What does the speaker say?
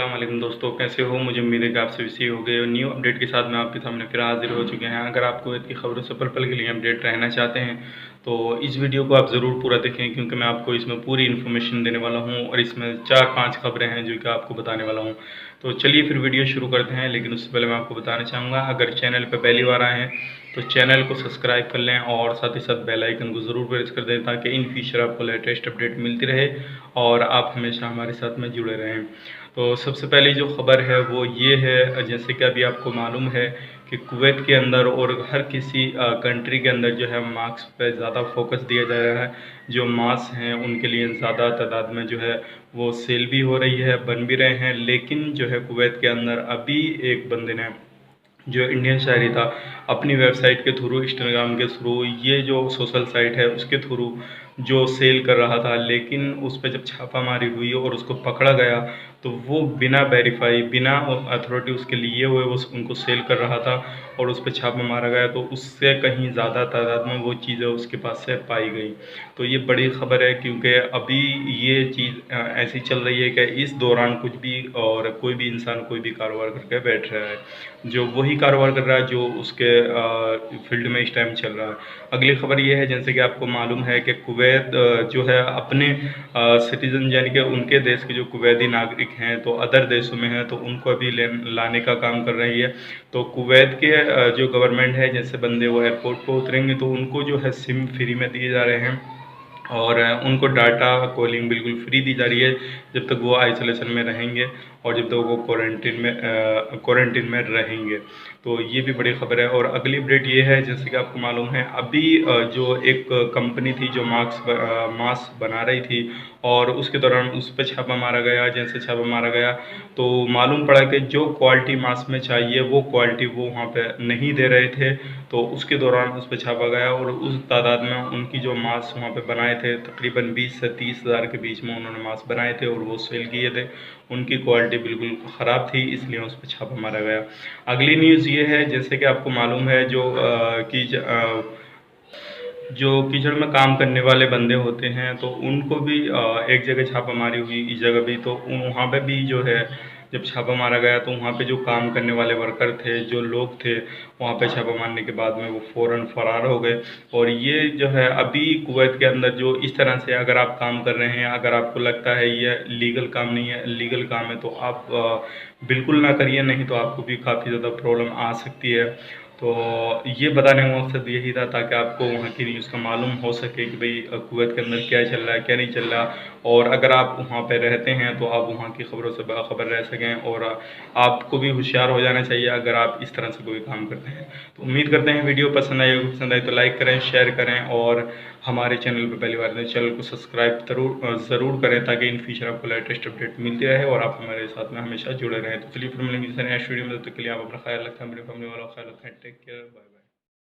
अस्सलाम वालेकुम दोस्तों, कैसे हो। मुझे उम्मीद है कि आप सभी सही हो गए और न्यू अपडेट के साथ मैं आपके सामने फिर हाजिर हो चुके हैं। अगर आप कुवैत की खबरों से पल पल के लिए अपडेट रहना चाहते हैं तो इस वीडियो को आप ज़रूर पूरा देखें, क्योंकि मैं आपको इसमें पूरी इन्फॉर्मेशन देने वाला हूं और इसमें 4-5 खबरें हैं जो कि आपको बताने वाला हूं। तो चलिए फिर वीडियो शुरू करते हैं। लेकिन उससे पहले मैं आपको बताना चाहूँगा, अगर चैनल पर पहली बार आए हैं तो चैनल को सब्सक्राइब कर लें और साथ ही साथ बेल आइकन को ज़रूर प्रेस कर दें, ताकि इन फ्यूचर आपको लेटेस्ट अपडेट मिलती रहे और आप हमेशा हमारे साथ में जुड़े रहें। तो सबसे पहले जो ख़बर है वो ये है, जैसे कि अभी आपको मालूम है कि कुवैत के अंदर और हर किसी कंट्री के अंदर जो है मास्क पे ज़्यादा फोकस दिया जा रहा है। जो मास्क हैं उनके लिए ज़्यादा तादाद में जो है वो सेल भी हो रही है, बन भी रहे हैं। लेकिन जो है कुवैत के अंदर अभी एक बंदे ने, जो इंडियन शहरी था, अपनी वेबसाइट के थ्रू, इंस्टाग्राम के थ्रू, ये जो सोशल साइट है उसके थ्रू जो सेल कर रहा था, लेकिन उस पर जब छापामारी हुई और उसको पकड़ा गया तो वो बिना वेरीफाई, बिना अथॉरिटी उसके लिए हुए वो उनको सेल कर रहा था और उस पर छापा मारा गया। तो उससे कहीं ज़्यादा तादाद में वो चीज़ें उसके पास से पाई गई। तो ये बड़ी खबर है, क्योंकि अभी ये चीज़ ऐसी चल रही है कि इस दौरान कुछ भी और कोई भी इंसान कोई भी कारोबार करके बैठ रहा है, जो वही कारोबार कर रहा है जो उसके फील्ड में इस टाइम चल रहा है। अगली खबर ये है, जैसे कि आपको मालूम है कि कुवैत जो है अपने सिटीजन, यानी कि उनके देश के जो कुवैती नागरिक हैं तो अदर देशों में हैं, तो उनको अभी लाने का काम कर रही है। तो कुवैत के जो गवर्नमेंट है, जैसे बंदे वो एयरपोर्ट पर उतरेंगे तो उनको जो है सिम फ्री में दिए जा रहे हैं और उनको डाटा कॉलिंग बिल्कुल फ्री दी जा रही है जब तक वो आइसोलेशन में रहेंगे और जब तक वो क्वारंटीन में रहेंगे। तो ये भी बड़ी खबर है। और अगली अपडेट ये है, जैसे कि आपको मालूम है अभी जो एक कंपनी थी जो मास्क बना रही थी और उसके दौरान उस पर छापा मारा गया। जैसे छापा मारा गया तो मालूम पड़ा कि जो क्वालिटी मास्क में चाहिए वो क्वालिटी वो वहाँ पे नहीं दे रहे थे। तो उसके दौरान उस पर छापा गया और उस तादाद में उनकी जो मास्क वहाँ पे बनाए थे, तकरीबन 20 से 30 हज़ार के बीच में उन्होंने मास्क बनाए थे और वो सेल किए थे। उनकी क्वालिटी बिल्कुल ख़राब थी, इसलिए उस पर छापा मारा गया। अगली न्यूज़ ये है, जैसे कि आपको मालूम है जो कीचड़ में काम करने वाले बंदे होते हैं तो उनको भी एक जगह छापामारी हुई, इस जगह भी, तो वहाँ पे भी जो है जब छापा मारा गया तो वहाँ पे जो काम करने वाले वर्कर थे, जो लोग थे, वहाँ पे छापा मारने के बाद में वो फ़ौरन फरार हो गए। और ये जो है अभी कुवैत के अंदर जो इस तरह से अगर आप काम कर रहे हैं, अगर आपको लगता है ये लीगल काम नहीं है, लीगल काम है, तो आप बिल्कुल ना करिए, नहीं तो आपको भी काफ़ी ज़्यादा प्रॉब्लम आ सकती है। तो ये बताने का मकसद यही था, ताकि आपको वहाँ की न्यूज़ का मालूम हो सके कि भाई कुवैत के अंदर क्या चल रहा है, क्या नहीं चल रहा। और अगर आप वहाँ पे रहते हैं तो आप वहाँ की खबरों से बाखबर रह सकें और आपको भी होशियार हो जाना चाहिए अगर आप इस तरह से कोई काम करते हैं। तो उम्मीद करते हैं वीडियो पसंद आई होगी। पसंद आई तो लाइक करें, शेयर करें और हमारे चैनल पर पहली बार चैनल को सब्सक्राइब ज़रूर करें, ताकि इन फ्यूचर आपको लेटेस्ट अपडेट मिलती रहे और आप हमारे साथ में हमेशा जुड़े रहें। तो चलिए फिर मिलेंगे नेक्स्ट वीडियो में। तब तक के लिए आप अपना ख्याल रखें, अपनी फैमिली वालों का ख्याल रखें। Take care, bye bye.